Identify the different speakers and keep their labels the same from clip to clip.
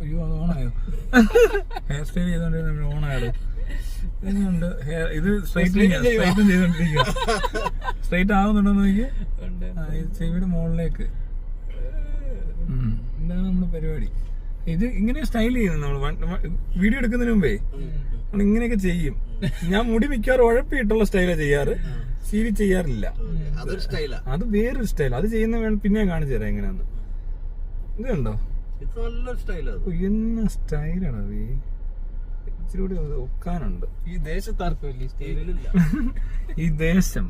Speaker 1: അയ്യോ അത് ഓണായോ? Hair style ചെയ്തോണ്ടിരുന്ന ഓണായത്. ഇതുണ്ട് ഇത് സ്ട്രൈറ്റും ചെയ്തോണ്ടിരിക്കുക. സ്ട്രൈറ്റ് ആവുന്നുണ്ടോന്ന് നോക്കി. ചെവിയുടെ മുകളിലേക്ക്. എന്താണ് നമ്മുടെ പരിപാടി? ഇത് ഇങ്ങനെ സ്റ്റൈൽ ചെയ്യുന്നത് നമ്മൾ വീഡിയോ എടുക്കുന്നതിന് മുമ്പേ നമ്മൾ ഇങ്ങനെയൊക്കെ ചെയ്യും. ഞാൻ മുടി മിക്കവാറും ഉഴപ്പിയിട്ടുള്ള സ്റ്റൈലാണ് ചെയ്യാറ്, സീവി ചെയ്യാറില്ല. അത് വേറൊരു സ്റ്റൈൽ. അത് ചെയ്യുന്ന പിന്നെ കാണിച്ചു തരാം എങ്ങനെയാന്ന്. ഇത് കണ്ടോ? എന്ന സ്റ്റൈലാണ് അത്. ഇച്ചിരി കൂടി ഒക്കാനുണ്ട്.
Speaker 2: ഈ ദേശത്താർക്കും
Speaker 1: ഈ ദേശം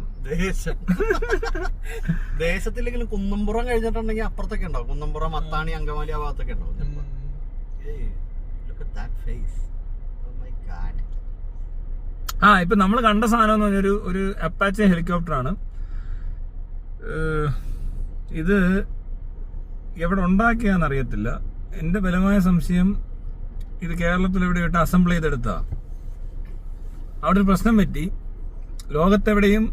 Speaker 3: ദേശത്തില്ലെങ്കിലും കുന്നംപുറം കഴിഞ്ഞിട്ടുണ്ടെങ്കിൽ അപ്പുറത്തൊക്കെ ഉണ്ടാവും. കുന്നംപുറം, അത്താണി, അങ്കമാലി ആ ഭാഗത്തൊക്കെ ഉണ്ടാവും.
Speaker 1: ഇപ്പൊ നമ്മൾ കണ്ട സാധനം എന്ന് പറഞ്ഞൊരു ഒരു അപ്പാച്ചെ ഹെലികോപ്റ്റർ ആണ്. ഇത് എവിടെ ഉണ്ടാക്കിയാന്ന് അറിയത്തില്ല. എന്റെ ബലമായ സംശയം ഇത് കേരളത്തിൽ എവിടെയായിട്ട് അസംബിൾ ചെയ്തെടുത്താ. അവിടെ ഒരു പ്രശ്നം പറ്റി. ലോകത്തെവിടെയും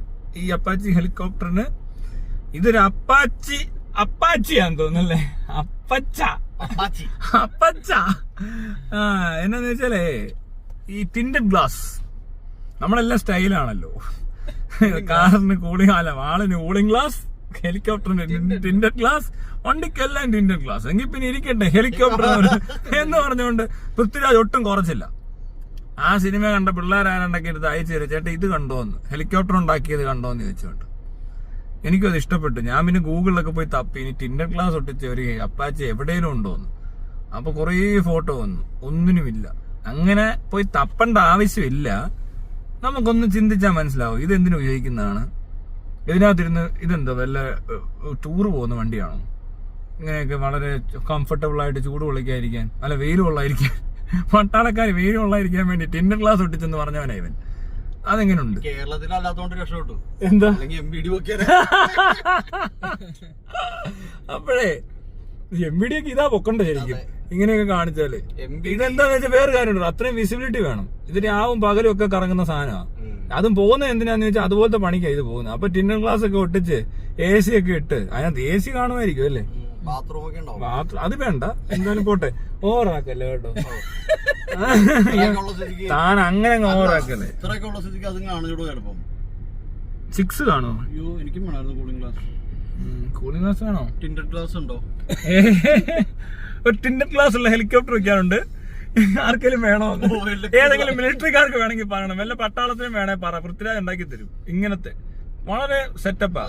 Speaker 1: ഈ അപ്പാച്ചി ഹെലികോപ്റ്ററിന് ഇതൊരു അപ്പാച്ചിയാന്ന് തോന്നുന്നല്ലേ? അപ്പച്ച എന്നാന്ന് വെച്ചാലേ ഈ ടിൻഡഡ് ഗ്ലാസ് നമ്മളെല്ലാം സ്റ്റൈലാണല്ലോ. കാറിന് കൂളിംഗ് ആളിന് കൂളിംഗ് ഗ്ലാസ്, ഹെലികോപ്റ്ററിന് ടിൻഡഡ് ഗ്ലാസ്, വണ്ടിക്കെല്ലാം ടിൻഡഡ് ഗ്ലാസ്. എങ്കിൽ പിന്നെ ഇരിക്കട്ടെ ഹെലികോപ്റ്റർ എന്ന് പറഞ്ഞുകൊണ്ട് പൃഥ്വിരാജ് ഒട്ടും കുറച്ചില്ല. ആ സിനിമ കണ്ട പിള്ളേരാരണ്ടൊക്കെ എടുത്ത് അയച്ചു തരും, ചേട്ടാ ഇത് കണ്ടോന്ന്, ഹെലികോപ്റ്റർ ഉണ്ടാക്കിയത് കണ്ടോന്ന് ചോദിച്ചോണ്ട്. എനിക്കും അത് ഇഷ്ടപ്പെട്ടു. ഞാൻ പിന്നെ ഗൂഗിളിലൊക്കെ പോയി തപ്പി ഇനി ടിൻഡഡ് ഗ്ലാസ് ഒട്ടിച്ച ഒരു അപ്പാച്ചി എവിടെയെങ്കിലും ഉണ്ടോന്ന്. അപ്പൊ കുറേ ഫോട്ടോ വന്നു, ഒന്നിനുമില്ല. അങ്ങനെ പോയി തപ്പേണ്ട ആവശ്യമില്ല. നമുക്കൊന്ന് ചിന്തിച്ചാൽ മനസ്സിലാവും ഇതെന്തിനു ഉപയോഗിക്കുന്നതാണ്. ഇതിനകത്തിരുന്ന് ഇതെന്തോ വല്ല ടൂറ് പോകുന്ന വണ്ടിയാണോ? ഇങ്ങനെയൊക്കെ വളരെ കംഫർട്ടബിൾ ആയിട്ട് ചൂട് കൊള്ളിക്കാതിരിക്കാൻ, അല്ല വെയിൽ കൊള്ളാതിരിക്കാൻ, പട്ടാളക്കാർ വെയിൽ കൊള്ളാതിരിക്കാൻ വേണ്ടി ടിൻഡഡ് ഗ്ലാസ് ഒട്ടിച്ചെന്ന് പറഞ്ഞവനാ ഇവൻ. അതെങ്ങനെയുണ്ട്?
Speaker 3: കേരളത്തിലല്ലാത്തോണ്ട് രക്ഷപ്പെട്ടു.
Speaker 1: എന്താ അപ്പോഴേ MBD ഒക്കെ ഇതാ പൊക്കണ്ട ശരിക്കും ഇങ്ങനെയൊക്കെ കാണിച്ചാല്. ഇതെന്താന്ന് വെച്ചാൽ വേറെ കാര്യമുണ്ടോ, അത്രയും വിസിബിലിറ്റി വേണം. ഇതിന് ആവും പകലും ഒക്കെ കറങ്ങുന്ന സാധനമാണ്. അതും പോകുന്നത് എന്തിനാന്ന് വെച്ചാൽ അതുപോലത്തെ പണിക്കാണ് ഇത് പോകുന്നത്. അപ്പൊ ടിൻഡഡ് ഗ്ലാസ് ഒക്കെ ഒട്ടിച്ച് AC ഒക്കെ ഇട്ട് അതിനകത്ത് AC കാണുമായിരിക്കും അല്ലേ? അത് വേണ്ട, എന്തായാലും പോട്ടെ. ഓവറാക്കല്ലേ കേട്ടോ. താൻ അങ്ങനെ ഓവറാക്കല്ലേ. 6 കാണോ?
Speaker 3: എനിക്കും വേണമായിരുന്നു കൂളിംഗ് ഗ്ലാസ്.
Speaker 1: കൂളിംഗ് ഗ്ലാസ് വേണോ?
Speaker 3: ടിൻഡഡ് ഗ്ലാസ് ഉണ്ടോ?
Speaker 1: ഒരു ടിൻഡഡ് ഗ്ലാസ് ഉള്ള ഹെലികോപ്റ്റർ വെക്കാനുണ്ട്. ആർക്കെങ്കിലും വേണോ? ഏതെങ്കിലും മിലിറ്ററിക്കാർക്ക് വേണമെങ്കിൽ പറയണം. വല്ല പട്ടാളത്തിനും വേണേ പറ, പൃഥ്വിരാജ് ഉണ്ടാക്കി തരും. ഇങ്ങനത്തെ വളരെ സെറ്റപ്പാ.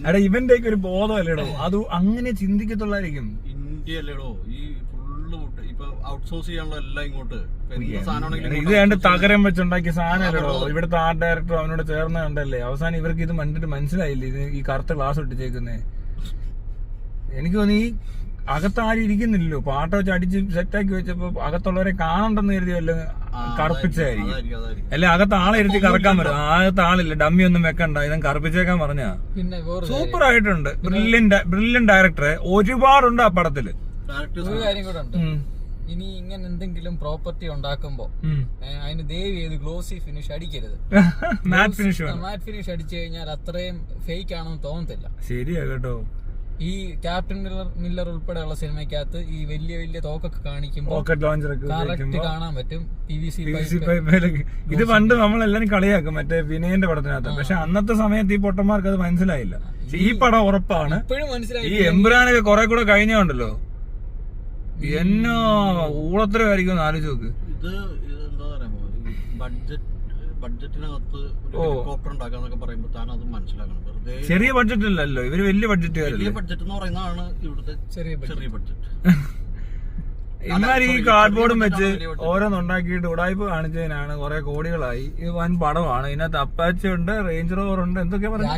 Speaker 1: എടാ ഇവന്റെ ഒരു ബോധമല്ലേടോ, അത് അങ്ങനെ ചിന്തിക്കത്തുള്ളായിരിക്കും.
Speaker 3: ഇന്ത്യ അല്ലേടോ ഈ ഫുള്ള് ഇപ്പൊ ഔട്ട്സോഴ്സ് ചെയ്യാനുള്ള എല്ലാം ഇങ്ങോട്ട്.
Speaker 1: ഇത് കണ്ട് തകരം വെച്ചുണ്ടാക്കിയ സാധനമല്ലേടോ. ഇവിടുത്തെ ആർട്ട് ഡയറക്ടർ അവനോട് ചേർന്ന കണ്ടല്ലേ. അവസാനം ഇവർക്ക് ഇത് കണ്ടിട്ട് മനസ്സിലായില്ലേ ഇത് ഈ കറുത്ത ഗ്ലാസ് ഒട്ടിച്ചേക്കുന്നേ. എനിക്ക് തോന്നി ഈ അകത്താരും ഇരിക്കുന്നില്ലല്ലോ, പാട്ട വെച്ച് അടിച്ച് സെറ്റാക്കി വെച്ചപ്പോ അകത്തുള്ളവരെ കാണണ്ടെന്ന് കരുതി വല്ല കറുപ്പിച്ചായിരിക്കും. അല്ലെ അകത്ത് ആളെ ഇരുത്തി കറക്കാൻ പറ്റും. അകത്ത് ആളില്ല, ഡമ്മി ഒന്നും വെക്കണ്ട, ഇതും കറുപ്പിച്ചേക്കാൻ പറഞ്ഞ. സൂപ്പർ ആയിട്ടുണ്ട്. ബ്രില്യന്റ് ഡയറക്ടറെ ഒരുപാടുണ്ട് ആ പടത്തില്.
Speaker 2: ഒരു കാര്യം കൂടെ ഉണ്ട്, ഇനി ഇങ്ങനെ എന്തെങ്കിലും പ്രോപ്പർട്ടി ഉണ്ടാക്കുമ്പോ അതിന് ദയവ് ചെയ്ത് ഗ്ലോസി ഫിനിഷ് അടിക്കരുത്.
Speaker 1: മാറ്റ്
Speaker 2: ഫിനിഷ് അടിച്ചു കഴിഞ്ഞാൽ അത്രയും ഫേക്ക് ആണെന്ന് തോന്നത്തില്ല.
Speaker 1: ശരിയാ കേട്ടോ.
Speaker 2: ഈ ക്യാപ്റ്റൻ മില്ലർ ഉൾപ്പെടെയുള്ള സിനിമയ്ക്കകത്ത് ഈ വലിയ വലിയ തോക്കൊക്കെ കാണിക്കുമ്പോൾ കറക്റ്റ് കാണാൻ പറ്റും. PVC pipe.
Speaker 1: ഇത് പണ്ട് നമ്മളെല്ലാരും കളിയാക്കും മറ്റേ വിനയന്റെ പടത്തിനകത്ത്. പക്ഷെ അന്നത്തെ സമയത്ത് ഈ പൊട്ടന്മാർക്ക് അത് മനസ്സിലായില്ല. ഈ പടം ഉറപ്പാണ്. ഈ എമ്പുരാനൊക്കെ കുറെ കൂടെ കഴിഞ്ഞുണ്ടല്ലോ, എന്നോ ഊളത്തരമായിരിക്കും എന്ന് ആലോചിച്ച് നോക്ക്.
Speaker 3: ഇത് എന്താ പറയാ, ബഡ്ജറ്റിനകത്ത് ഹെലികോപ്റ്റർ ഉണ്ടാക്കാന്നൊക്കെ പറയുമ്പോ താൻ അത് മനസ്സിലാക്കണം. വെറുതെ
Speaker 1: ചെറിയ ബഡ്ജറ്റ് അല്ലല്ലോ ഇവര്, വലിയ ബഡ്ജറ്റ്.
Speaker 3: വലിയ ബഡ്ജറ്റ് എന്ന് പറയുന്നതാണ് ഇവിടുത്തെ ചെറിയ ബഡ്ജറ്റ്.
Speaker 1: ഇമാര് ഈ കാർഡ്ബോർഡും വെച്ച് ഓരോന്നുണ്ടാക്കിയിട്ട് ഉടായ്പ കാണിച്ചതിനാണ് കുറെ കോടികളായി. ഇത് വൻ പടമാണ്. ഇതിനകത്ത് അപ്പാച്ചി ഉണ്ട്, റേഞ്ച് റോവർ ഉണ്ട്, എന്തൊക്കെയാ പറയുന്നത്,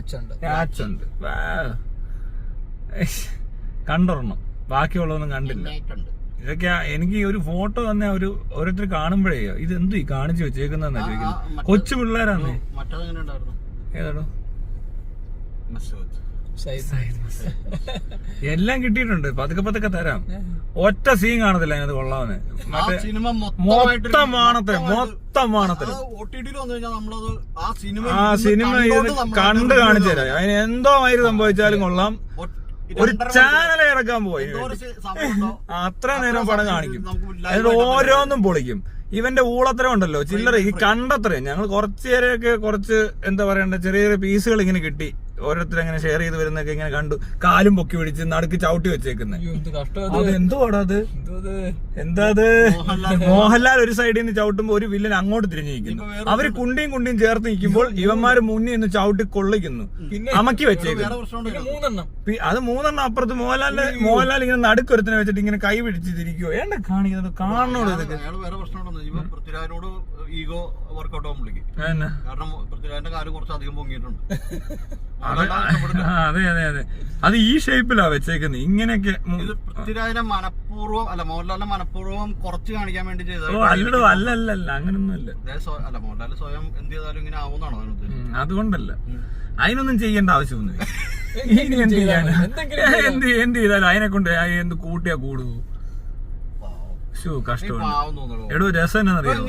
Speaker 1: കണ്ടൊരെണ്ണം, ബാക്കിയുള്ളതൊന്നും കണ്ടില്ല. ഇതൊക്കെ എനിക്ക് ഒരു ഫോട്ടോ തന്നെ ഓരോരുത്തർ കാണുമ്പോഴേ ഇത് എന്തു ഈ കാണിച്ചു വെച്ചേക്കുന്ന ചോദിക്കുന്നത്. കൊച്ചു പിള്ളേരാന്നേ. ഏതാണോ എല്ലാം കിട്ടിയിട്ടുണ്ട്. പതുക്കെ തരാം. ഒറ്റ സീൻ കാണത്തില്ല അതിനകത്ത് കൊള്ളാവുന്നേ. മൊത്തം മാണത്തിന് ആ സിനിമ കണ്ട് കാണിച്ചു തരാം. അതിന് എന്തോ മാതിരി സംഭവിച്ചാലും കൊള്ളാം. ഒരു ചാനൽ ഇറക്കാൻ പോയി അത്ര നേരം പടം കാണിക്കും. എന്നിട്ട് ഓരോന്നും പൊളിക്കും. ഇവന്റെ ഊളത്തരം ഉണ്ടല്ലോ, ചില്ലറ ഈ കണ്ടത്രയും. ഞങ്ങൾ കുറച്ചു നേരമൊക്കെ കുറച്ച് എന്താ പറയണ്ട ചെറിയ ചെറിയ പീസുകൾ ഇങ്ങനെ കിട്ടി, ഓരോരുത്തർ അങ്ങനെ ഷെയർ ചെയ്ത് വരുന്നൊക്കെ ഇങ്ങനെ കണ്ടു. കാലും പൊക്കി പിടിച്ച് നടുക്ക് ചവിട്ടി വെച്ചേക്കുന്നത്. അത് എന്തുവാടാ അത്? എന്താ അത്? മോഹൻലാൽ ഒരു സൈഡിൽ നിന്ന് ചവിട്ടുമ്പോ ഒരു വില്ലൻ അങ്ങോട്ട് തിരിഞ്ഞു നിൽക്കുന്നു. അവര് കുണ്ടിയും ചേർത്ത് നിൽക്കുമ്പോൾ ഇവന്മാര് മുന്നിൽ നിന്ന് ചവിട്ടി കൊള്ളിക്കുന്നു, അമക്കി വെച്ചേക്കുന്നു. അത് 3 അപ്പുറത്ത് മോഹൻലാൽ ഇങ്ങനെ നടുക്കൊരുത്തിനെ വെച്ചിട്ട് ഇങ്ങനെ കൈ പിടിച്ച് തിരിക്കുവോ? ഏണ്ട കാണിക്കുന്നത് കാണണോട് ഇതൊക്കെ.
Speaker 3: പൃഥ്വിരാജിനോട് ഈഗോ വർക്കൗട്ട് ആവാൻ വിളിക്കും. കാരണം പൃഥ്വിരാജിന്റെ കാല് കുറച്ചധികം പൊങ്ങിയിട്ടുണ്ട്.
Speaker 1: അതെ അത് ഈ ഷേപ്പിലാ വെച്ചേക്കുന്നത്. ഇങ്ങനെയൊക്കെ
Speaker 3: ഇത് പൃഥ്വിരാജിനെ മനഃപൂർവ്വം അല്ല, മോഹൻലാലിനെ മനഃപൂർവ്വം കുറച്ച് കാണിക്കാൻ വേണ്ടി ചെയ്തത്.
Speaker 1: അല്ലല്ല അങ്ങനൊന്നും അല്ല.
Speaker 3: അല്ല, മോഹൻലാൽ സ്വയം എന്ത് ചെയ്താലും ഇങ്ങനെ ആവുന്നതാണോ അതിന് ഉദ്ദേശിച്ചത്?
Speaker 1: അതുകൊണ്ടല്ല, അതിനൊന്നും ചെയ്യേണ്ട ആവശ്യമൊന്നുമില്ല. ഇനി എന്ത് ചെയ്യാനാ? എന്ത് ചെയ്താലും അതിനെ കൊണ്ട് എന്ത് കൂട്ടിയാ കൂടു. കഷ്ടമാണ്. എടോ രസം എന്നറിയാമോ?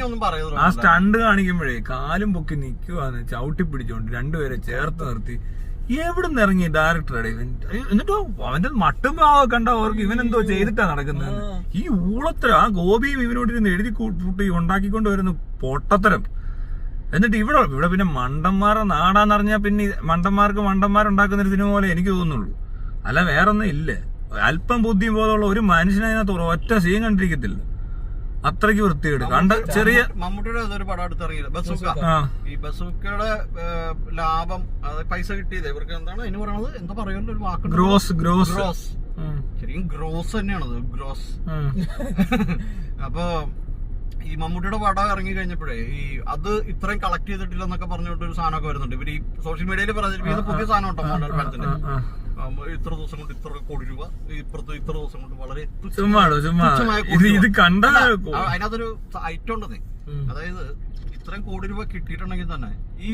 Speaker 1: ആ സ്റ്റണ്ട് കാണിക്കുമ്പോഴേ കാലും പൊക്കി നിക്കുവാന്ന് ചവിട്ടി പിടിച്ചോണ്ട് രണ്ടുപേരെ ചേർത്ത് നിർത്തി. എവിടെ നിന്ന് ഇറങ്ങി ഡയറക്ടറുടെ ഇവൻ? എന്നിട്ടോ അവന്റെ മട്ടും ഭാവം കണ്ട അവർക്ക് ഇവൻ എന്തോ ചെയ്തിട്ടാ നടക്കുന്നത്. ഈ ഊളത്തരം ആ ഗോപിയും ഇവനോട് ഇരുന്ന് എഴുതി കൂട്ടി ഉണ്ടാക്കിക്കൊണ്ട് വരുന്ന പൊട്ടത്തരം. എന്നിട്ട് ഇവിടെ പിന്നെ മണ്ടന്മാരെ നാടാന്നറിഞ്ഞാൽ പിന്നെ മണ്ടന്മാരുണ്ടാക്കുന്ന ഒരു സിനിമ പോലെ എനിക്ക് തോന്നുന്നുള്ളൂ. അല്ല വേറൊന്നും ഇല്ല. അല്പം ബുദ്ധിയും പോലുള്ള ഒരു മനുഷ്യനതിനകത്ത് ഒറ്റ സീൻ കണ്ടിരിക്കത്തില്ല. അത്രയ്ക്ക് വൃത്തിയോട് കണ്ട ചെറിയ
Speaker 3: മമ്മൂട്ടിയുടെ ഒരു പടം എടുത്തിറങ്ങിയത് ബസൂക്ക. ഈ ബസൂക്കയുടെ ലാഭം, അതായത് പൈസ കിട്ടിയത് ഇവർക്ക് എന്താണ് അതിന് പറയുന്നത്, എന്താ പറയുന്നത് ഒരു വാക്ക്,
Speaker 1: ഗ്രോസ്.
Speaker 3: ശരിക്കും ഗ്രോസ് തന്നെയാണത്, ഗ്രോസ്. അപ്പൊ ഈ മമ്മൂട്ടിയുടെ പടം ഇറങ്ങി കഴിഞ്ഞപ്പോഴേ ഈ അത് ഇത്രയും കളക്ട് ചെയ്തിട്ടില്ല എന്നൊക്കെ പറഞ്ഞിട്ട് ഒരു സാധനമൊക്കെ വരുന്നുണ്ട്. ഇവർ ഈ സോഷ്യൽ മീഡിയയിൽ പറഞ്ഞിരിക്കുന്നത് പുതിയ സാധനം ഉണ്ടോ മോഹൻലാൽ പടത്തിന്റെ, ഇത്ര ദിവസം കൊണ്ട് ഇത്ര കോടി രൂപ, ഇപ്പുറത്ത് ഇത്ര ദിവസം കൊണ്ട് വളരെ അതിനകത്തൊരു ഐറ്റം ഉണ്ടെന്നേ. അതായത് ഇത്രയും കോടി രൂപ കിട്ടിയിട്ടുണ്ടെങ്കിൽ തന്നെ ഈ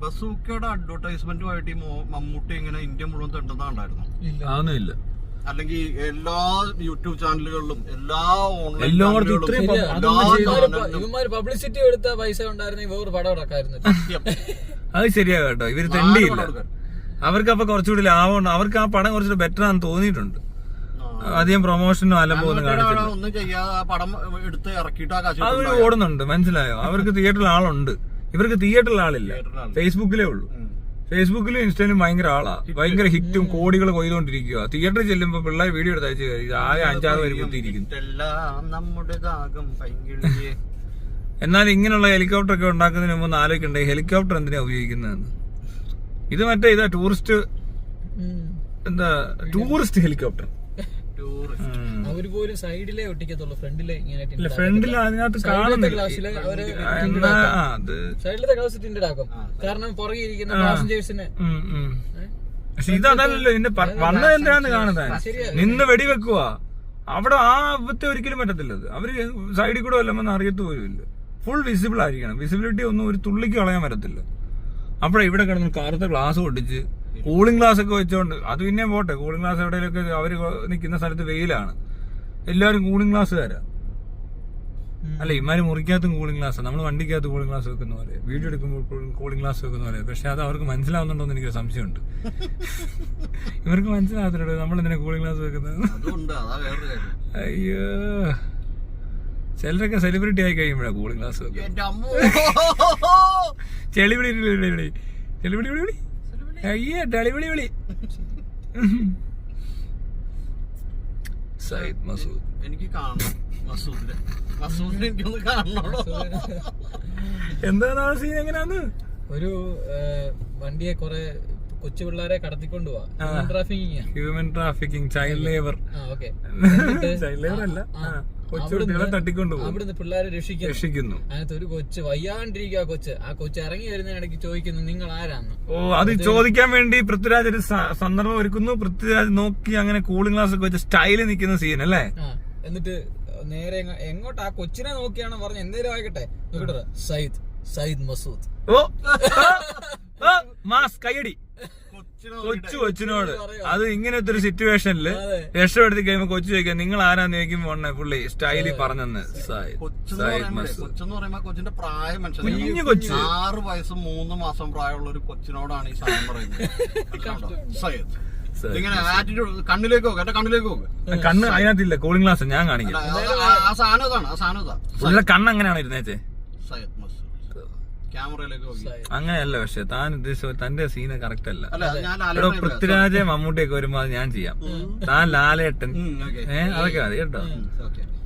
Speaker 3: ബസൂക്കയുടെ അഡ്വർടൈസ്മെന്റുമായിട്ട് ഈ മമ്മൂട്ടി ഇങ്ങനെ ഇന്ത്യ മുഴുവൻ തെണ്ടുന്നതാണ്ടായിരുന്നു. അല്ലെങ്കിൽ എല്ലാ യൂട്യൂബ് ചാനലുകളിലും എല്ലാ
Speaker 2: പബ്ലിസിറ്റി എടുത്ത പൈസ ഉണ്ടായിരുന്നെങ്കിൽ വേറെ പടം ഇറക്കായിരുന്നു.
Speaker 1: അത് ശരിയാ കേട്ടോ, ഇവര് തെണ്ടിയില്ല. അവർക്ക് അപ്പൊ കുറച്ചുകൂടി ലാഭമുണ്ട്. അവർക്ക് ആ പടം കുറച്ചുകൂടി ബെറ്റർ ആണെന്ന് തോന്നിയിട്ടുണ്ട്. അധികം പ്രൊമോഷനോ അലമ്പൊന്നും കാണിച്ചില്ല. അത് ഓടുന്നുണ്ട്, മനസ്സിലായോ? അവർക്ക് തിയേറ്ററിൽ ആളുണ്ട്, ഇവർക്ക് തിയേറ്ററിൽ ആളില്ല. ഫേസ്ബുക്കിലേ ഉള്ളൂ. ഫേസ്ബുക്കിലും ഇൻസ്റ്റയിലും ഭയങ്കര ആളാ, ഭയങ്കര ഹിറ്റും കോടികൾ കൊയ്തുകൊണ്ടിരിക്കുക. തിയേറ്ററിൽ ചെല്ലുമ്പോ പിള്ളേർ വീഡിയോ എടുത്ത് അയച്ചു ആകെ 5-6 പേര് കുത്തിയിരിക്കുന്നു. എന്നാൽ ഇങ്ങനെയുള്ള ഹെലികോപ്റ്റർ ഒക്കെ ഉണ്ടാക്കുന്നതിന് മുമ്പ് ആലോചിക്കണ്ടേ ഹെലികോപ്റ്റർ എന്തിനാ ഉപയോഗിക്കുന്നതെന്ന്. ഇത് മറ്റേ ഇതാ ടൂറിസ്റ്റ് ഹെലികോപ്റ്റർ.
Speaker 2: അവര് പോലും സൈഡിലേ ഒട്ടിക്കത്തുള്ളൂ, ഫ്രണ്ടിലെ
Speaker 1: ഫ്രണ്ടിൽ അതിനകത്ത് കാണുന്നില്ല.
Speaker 2: സൈഡിലത്തെ ഗ്ലാസ് ടിൻഡഡ് ആക്കും, കാരണം പുറകെ ഇരിക്കുന്ന പാസഞ്ചേഴ്സിന്.
Speaker 1: പക്ഷെ ഇതല്ലല്ലോ ഇതിന്റെ വന്നത് എന്തിനാന്ന് കാണുന്നത്. നിന്ന് വെടിവെക്കുക അവിടെ, ആ വിത്ത് ഒരിക്കലും പറ്റത്തില്ലത്. അവര് സൈഡിൽ കൂടെ വല്ലമെന്ന് അറിയത്തു പോലും ഇല്ല. ഫുൾ വിസിബിൾ ആയിരിക്കണം. വിസിബിലിറ്റി ഒന്നും ഒരു തുള്ളിക്ക് കളയാൻ പറ്റത്തില്ല. അപ്പോഴെ ഇവിടെ കിടന്ന് കാലത്തെ ഗ്ലാസ് പൊട്ടിച്ച് കൂളിംഗ് ഗ്ലാസ് ഒക്കെ വെച്ചോണ്ട്, അത് പിന്നെ പോട്ടെ, കൂളിംഗ് ഗ്ലാസ് എവിടെയൊക്കെ അവര് നിൽക്കുന്ന സ്ഥലത്ത് വെയിലാണ്, എല്ലാവരും കൂളിംഗ് ഗ്ലാസ് തരാം. അല്ല ഇമാര് മുറിക്കകത്തും കൂളിംഗ് ഗ്ലാസ്, നമ്മൾ വണ്ടിക്കകത്ത് കൂളിംഗ് ഗ്ലാസ് വെക്കുന്ന പോലെ, വീഡിയോ എടുക്കുമ്പോൾ കൂളിംഗ് ഗ്ലാസ് വെക്കുന്ന പോലെ. പക്ഷെ അത് അവർക്ക് മനസ്സിലാവുന്നുണ്ടോ എന്ന് എനിക്കൊരു സംശയമുണ്ട്. ഇവർക്ക് മനസ്സിലാകത്തില്ലല്ലോ നമ്മളെന്തിനാ കൂളിംഗ് ഗ്ലാസ് വെക്കുന്നത്. അയ്യോ, ചിലരൊക്കെ സെലിബ്രിറ്റി ആയി കഴിയുമ്പോഴാ കൂളിംഗ് ഗ്ലാസ് വെക്കുക. ചെളിവിളി അയ്യേ ടെളിവിളി. സയ്യിദ് മസൂദ്
Speaker 3: എനിക്ക് കാണണം. മസൂദിനെ എനിക്കൊന്ന് കാണണോ?
Speaker 1: എന്താണ് ആ സീൻ? എങ്ങനെയാന്ന്?
Speaker 2: ഒരു വണ്ടിയെ കുറെ കൊച്ചു പിള്ളേരെ കടത്തിക്കൊണ്ട് പോവാ.
Speaker 1: Human trafficking, child labour. Child labour അല്ല, കൊച്ചുകുട്ടികളെ തട്ടിക്കൊണ്ടുപോകും.
Speaker 2: അവിടുന്ന് പിള്ളേരെ രക്ഷിക്കുന്നു. അതിനകത്ത് ഒരു കൊച്ച് വയ്യാണ്ടിരിക്കുക. ആ കൊച്ച് ഇറങ്ങി വരുന്നതിനിടയ്ക്ക് ചോദിക്കുന്നു നിങ്ങൾ ആരാന്ന്.
Speaker 1: ഓ, അത് ചോദിക്കാൻ വേണ്ടി പൃഥ്വിരാജ് ഒരു സന്ദർഭം ഒരുക്കുന്നു. പൃഥ്വിരാജ് നോക്കി അങ്ങനെ കൂളിംഗ് ഗ്ലാസ് ഒക്കെ വെച്ച് സ്റ്റൈല് നിൽക്കുന്ന സീൻ അല്ലേ.
Speaker 2: എന്നിട്ട് നേരെ എങ്ങോട്ട് ആ കൊച്ചിനെ നോക്കിയാണ് പറഞ്ഞ എന്തേലും ആയിക്കട്ടെ നോക്കട്ടെ, സയ്യിദ് മസൂദ്.
Speaker 1: ഓ മാസ് കയ്യടി കൊച്ചിനോട്. അത് ഇങ്ങനത്തെ ഒരു സിറ്റുവേഷനില് രക്ഷപ്പെടുത്തി കഴിയുമ്പോ കൊച്ചു ചോദിക്കാം നിങ്ങൾ ആരാന്ന് ചോദിക്കുമ്പോ പുള്ളി സ്റ്റൈലി പറഞ്ഞെന്ന്.
Speaker 3: കൊച്ചിന്റെ പ്രായം
Speaker 1: കുഞ്ഞു കൊച്ചു,
Speaker 3: 6 വയസ്സും 3 മാസം പ്രായമുള്ള ഒരു കൊച്ചിനോടാണ് ഈ സാധനം പറയുന്നത്. ഇങ്ങനെ ആറ്റിറ്റ്യൂഡ് കണ്ണിലേക്ക് നോക്ക്, എന്റെ കണ്ണിലേക്ക് നോക്ക്.
Speaker 1: കണ്ണ് അതിനകത്തില്ല, കൂളിംഗ് ഗ്ലാസ് ഞാൻ കാണിക്കാം.
Speaker 3: ആ സാധനം ഇതാണ്, ആ സാധനം ഇതാ.
Speaker 1: പുള്ളിയുടെ കണ്ണ് അങ്ങനെയാണ് ഇരുന്നേച്ചേ.
Speaker 3: സയ്യിദ് മസൂദ് ക്യാമറയിലേക്ക് നോക്കി.
Speaker 1: അങ്ങനെയല്ല, പക്ഷെ താൻ ഉദ്ദേശിച്ച തന്റെ സീന് കറക്റ്റ് അല്ല.
Speaker 3: അല്ല ഞാൻ
Speaker 1: ഇവിടെ പൃഥ്വിരാജ് മമ്മൂട്ടിയൊക്കെ വരുമ്പോ അത് ഞാൻ ചെയ്യാം. താൻ ലാലേട്ടൻ അതൊക്കെ മതി കേട്ടോ.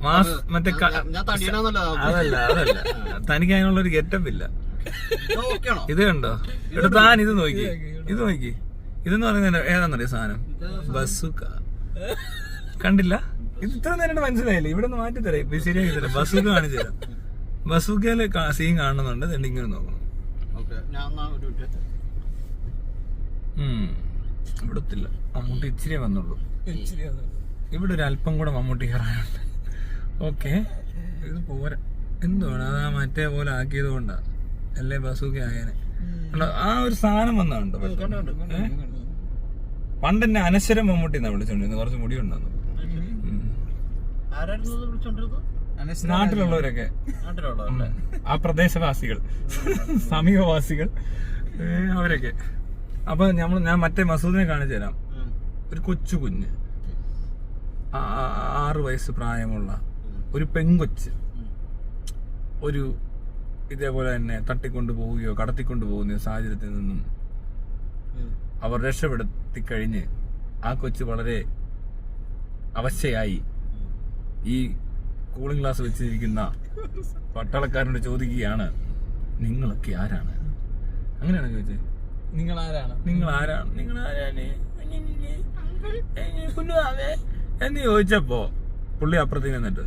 Speaker 1: മാസ് മറ്റേ
Speaker 3: ഞാൻ തടിയനാന്നല്ല.
Speaker 1: അതല്ല തനിക്ക് അതിനുള്ള ഒരു ഗെറ്റപ്പ് ഇല്ല. ഇത് കണ്ടോ ഇവിടെ, താൻ ഇത് നോക്കി, ഇത് നോക്കി. ഇതെന്ന് പറയുന്നത് ഏതാന്നറിയ സാധനം? ബസുക്ക. കണ്ടില്ല? ഇത് ഇത്ര നേരം മനസ്സിലായില്ലേ? ഇവിടെ നിന്ന് മാറ്റി തരാം, ഇപ്പൊ ശരിയാക്കി തരാം. ബസുക്ക കാണിച്ചു തരാം. ബസുക്കയില് സീൻ കാണുന്നുണ്ട്, ഇങ്ങനെ നോക്കണം. ഇവിടത്തില്ല, മമ്മൂട്ടി ഇച്ചിരി വന്നുള്ളൂ. ഇവിടെ ഒരു അല്പം കൂടെ മമ്മൂട്ടി കയറാനുണ്ട്. ഓക്കെ, ഇത് പോരാ. എന്തുവാണ് അതാ മറ്റേ പോലെ ആക്കിയത് കൊണ്ടാ, അല്ലേ ബസുക്ക ആയേനെ. ആ ഒരു സാധനം വന്നുണ്ട്. പണ്ട് എന്നെ അനശ്വരം മമ്മൂട്ടി എന്നാ വിളിച്ചോണ്ടിരുന്നത്, കുറച്ച് മുടി ഉണ്ടെന്ന്. നാട്ടിലുള്ളവരൊക്കെ, ആ പ്രദേശവാസികൾ, സമീപവാസികൾ, അവരൊക്കെ. അപ്പൊ ഞാൻ മറ്റേ മസൂദിനെ കാണിച്ചു തരാം. ഒരു കൊച്ചു കുഞ്ഞ്, 6 വയസ്സ് പ്രായമുള്ള ഒരു പെങ്കൊച്ച് ഒരു ഇതേപോലെ തന്നെ തട്ടിക്കൊണ്ടു പോവുകയോ കടത്തിക്കൊണ്ടു പോകുന്ന സാഹചര്യത്തിൽ നിന്നും അവർ രക്ഷപ്പെടുത്തി കഴിഞ്ഞ് ആ കൊച്ച് വളരെ അവശയായി ഈ കൂളിംഗ് ഗ്ലാസ് വെച്ചിരിക്കുന്ന പട്ടാളക്കാരനോട് ചോദിക്കുകയാണ്, നിങ്ങളൊക്കെ ആരാണ്? അങ്ങനെയാണ് ചോദിച്ചത്.
Speaker 2: നിങ്ങൾ ആരാണ്
Speaker 1: എന്ന് ചോദിച്ചപ്പോ പുള്ളി അപ്പുറത്തേക്ക് നിന്നിട്ട്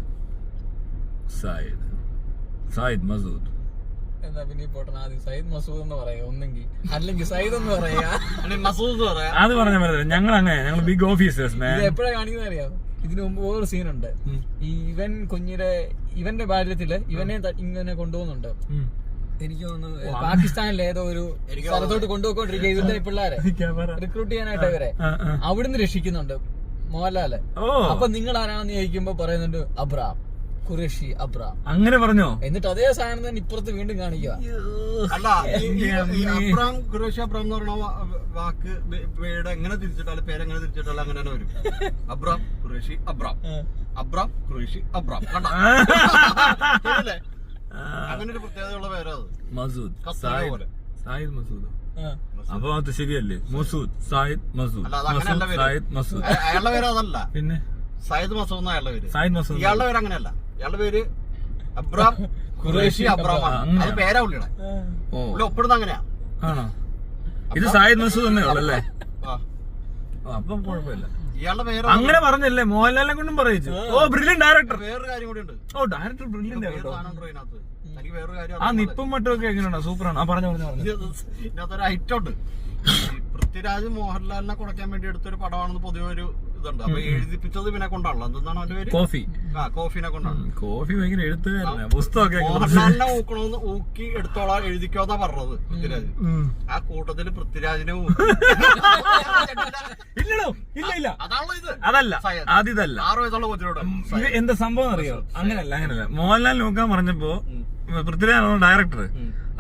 Speaker 1: സായിദ് മസൂദ്.
Speaker 2: എന്നാ പിന്നെ പോട്ടെ, ആദ്യം സയ്യിദ് മസൂദ് എന്ന് പറയാ, ഒന്നെങ്കിൽ അല്ലെങ്കിൽ സയ്യിദ് എന്ന് പറയാ,
Speaker 3: മസൂദ് പറയാ.
Speaker 1: അത് പറഞ്ഞ പോലെ ഞങ്ങൾ ബിഗ് ഓഫീസേഴ്സ്.
Speaker 2: എപ്പോഴാ കാണിക്കുന്ന അറിയാം? ഇതിനു മുമ്പ് വേറൊരു സീനുണ്ട്. ഇവൻ ഇവന്റെ ബാല്യത്തില് ഇവനെ ഇങ്ങനെ കൊണ്ടുപോകുന്നുണ്ട്. എനിക്ക് തോന്നുന്നു പാകിസ്ഥാനിലെ ഏതോ ഒരു സ്ഥലത്തോട്ട് കൊണ്ടുപോയിക്കൊണ്ടിരിക്കുക ഇവരുടെ പിള്ളേരെ റിക്രൂട്ട് ചെയ്യാനായിട്ട് ഇവരെ അവിടുന്ന് രക്ഷിക്കുന്നുണ്ട് മോഹൻലാല്. അപ്പൊ നിങ്ങൾ ആരാണെന്ന് ചോദിക്കുമ്പോ പറയുന്നുണ്ട് അബ്രാം, ഖുറേഷി അബ്രാം.
Speaker 1: അങ്ങനെ പറഞ്ഞോ?
Speaker 2: എന്നിട്ട് അതേ സാധനം തന്നെ ഇപ്പുറത്ത് വീണ്ടും കാണിക്കുക.
Speaker 3: അല്ല, അബ്രാം, ഖുറേഷി അബ്രാം എന്ന് പറയുന്ന വാക്ക് എങ്ങനെ തിരിച്ചിട്ടാലും പേരെങ്ങനെ തിരിച്ചിട്ടാലും അങ്ങനെ തന്നെ വരും. Abram Qureshi Abram, Abram Qureshi Abram. അങ്ങനെ ഒരു പ്രത്യേകതയുള്ള പേരാ അത്.
Speaker 1: മസൂദ്, സായിദ് മസൂദ്. അപ്പൊ അത് ശരിയല്ലേ? മസൂദ്, സായിദ് മസൂദ്. സായിദ് മസൂദ്
Speaker 3: അയാളുടെ പേര് അതല്ല.
Speaker 1: പിന്നെ
Speaker 3: സയ്യിദ് മസൂദ് എന്ന അയാളുടെ പേര്.
Speaker 1: സായിദ് മസൂദ്.
Speaker 3: ഇയാളുടെ പേര് അങ്ങനെയല്ല. ഇയാളുടെ പേര് അബ്രാം ഖുറേഷി അബ്രാം ആണ്. അത് പേരാ പുള്ളിയുടെ. പുള്ളി ഒപ്പിടുന്ന അങ്ങനെയാ.
Speaker 1: ആണോ? ഇത് സായിദ് മസൂദ് തന്നെ ഉള്ളല്ലേ? അപ്പം കുഴപ്പമില്ല.
Speaker 3: ഇയാളുടെ പേര്
Speaker 1: അങ്ങനെ പറഞ്ഞല്ലേ? മോഹൻലാലിനെ കൊണ്ടും പറയിച്ചു. ഓ ബ്രില്യന്റ് ഡയറക്ടർ.
Speaker 3: വേറൊരു കാര്യം കൂടി ഉണ്ട്.
Speaker 1: ഓ ഡയറക്ടർ ബ്രില്യന്റ്
Speaker 3: ഇതിനകത്ത് എനിക്ക് വേറൊരു കാര്യം.
Speaker 1: ആ നിപ്പും മട്ടും ഒക്കെ എങ്ങനെയാണ്? സൂപ്പറാണ്. ആ പറഞ്ഞു
Speaker 3: ഇതിനകത്തൊരു ഐറ്റം ഉണ്ട്. പൃഥ്വിരാജ് മോഹൻലാലിനെ കുടയ്ക്കാൻ വേണ്ടി എടുത്തൊരു പടമാണെന്ന് പൊതുവെ ഒരു ഇതുണ്ട്. അപ്പൊ എഴുതിപ്പിച്ചത് ഇവനെ കൊണ്ടാണല്ലോ. എന്താണ് അവന്റെ പേര്? കോഫി. കോഫിനെ കൊണ്ടാണ്.
Speaker 1: കോഫി ഭയങ്കര എഴുത്തുകാരനാണ്. പുസ്തകമൊക്കെ
Speaker 3: മോഹൻലാലിനെ ഊക്കണമെന്ന് ഊക്കി എടുത്തോളാം എഴുതിക്കോന്നാ പറഞ്ഞത് പൃഥ്വിരാജ്. ആ കൂട്ടത്തില് പൃഥ്വിരാജിനെ
Speaker 1: ഇല്ല
Speaker 3: അതാണല്ലോ ഇത്.
Speaker 1: അതല്ല, അതിതല്ല.
Speaker 3: 6 വയസ്സുള്ള കൊച്ചിനോട്
Speaker 1: എന്താ സംഭവം അറിയോ? അങ്ങനല്ല. മോഹൻലാൽ നോക്കാൻ പറഞ്ഞപ്പോ പൃഥ്വിരാജാണ് ഡയറക്ടർ.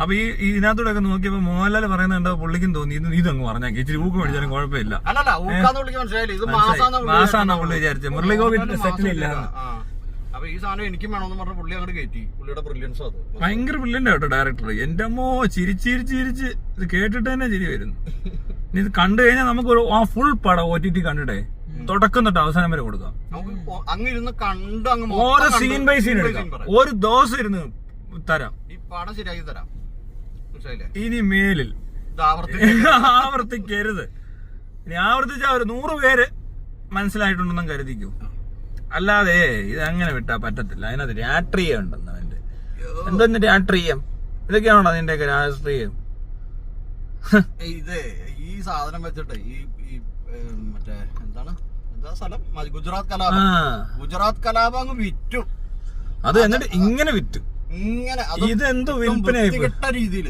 Speaker 1: അപ്പൊ ഇതിനകത്തൂടെ ഒക്കെ നോക്കിയപ്പോ മോഹൻലാൽ പറയുന്നുണ്ടോ പുള്ളിക്കും തോന്നി ഇതങ്ങ് പറഞ്ഞാൽ ഇച്ചിരി ഊക്ക് മേടിച്ചാലും കുഴപ്പമില്ല. മാസാന്നാ പുള്ളി വിചാരിച്ചത്. മുരളി ഗോപി സെറ്റിലില്ല.
Speaker 3: അപ്പൊ ഈ സാധനം എനിക്കും വേണമെന്ന് പറഞ്ഞ പുള്ളി അങ്ങോട്ട് കയറ്റി. പുള്ളിയുടെ ബ്രില്യൻസ് അത്
Speaker 1: ഭയങ്കര ബ്രില്യന്റ് കേട്ടോ ഡയറക്ടർ. എന്റെ അമ്മോ ചിരിച്ചിരിച്ച് ഇത് കേട്ടിട്ട് തന്നെ ചിരി വരുന്നു. ഇത് കണ്ടു കഴിഞ്ഞാൽ നമുക്ക് ആ ഫുൾ പടം OTT കണ്ടിട്ടേ തുടക്കം തൊട്ട് അവസാനം വരെ കൊടുക്കാം.
Speaker 3: അങ്ങിരുന്ന് കണ്ട്
Speaker 1: ഓരോ സീൻ ബൈ സീൻ എടുക്കാം. ഒരു ദിവസം ഇരുന്ന് തരാം.
Speaker 3: ഈ പടം ശരിയാക്കി തരാം.
Speaker 1: ഇനി മേലിൽ ആവർത്തിക്കരുത്. ഇനി ആവർത്തിച്ച ഒരു 100 പേര് മനസ്സിലായിട്ടുണ്ടെന്നും കരുതിക്കൂ. അല്ലാതെ ഇത് അങ്ങനെ വിട്ടാ പറ്റത്തില്ല. അതിനകത്ത് രാഷ്ട്രീയം ഉണ്ടെന്ന്. അവന്റെ എന്തൊന്ന് രാഷ്ട്രീയം? ഇതൊക്കെയാണോ അതിന്റെയൊക്കെ രാഷ്ട്രീയം?
Speaker 3: ഇത് ഈ സാധനം വെച്ചിട്ട് ഈ മറ്റേ എന്താ സ്ഥലം, ഗുജറാത്ത് കലാപം അങ്ങ് വിറ്റു.
Speaker 1: അത് എന്നിട്ട് ഇങ്ങനെ വിറ്റു.
Speaker 3: ഇങ്ങനെ
Speaker 1: ഇതെന്തോ വിൽപ്പന
Speaker 3: രീതിയിൽ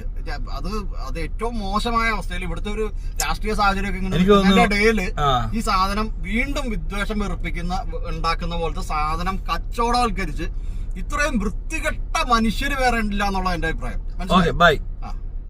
Speaker 3: അത് ഏറ്റവും മോശമായ അവസ്ഥയിൽ ഇവിടുത്തെ ഒരു രാഷ്ട്രീയ സാഹചര്യം ഇടയില് ഈ സാധനം വീണ്ടും വിദ്വേഷം ഉണ്ടാക്കുന്ന പോലത്തെ സാധനം കച്ചവടവൽക്കരിച്ച് ഇത്രയും വൃത്തികെട്ട മനുഷ്യര് വേറെ ഉണ്ടില്ല എന്നുള്ള എന്റെ അഭിപ്രായം.
Speaker 1: മനസ്സിലായി? ബൈ.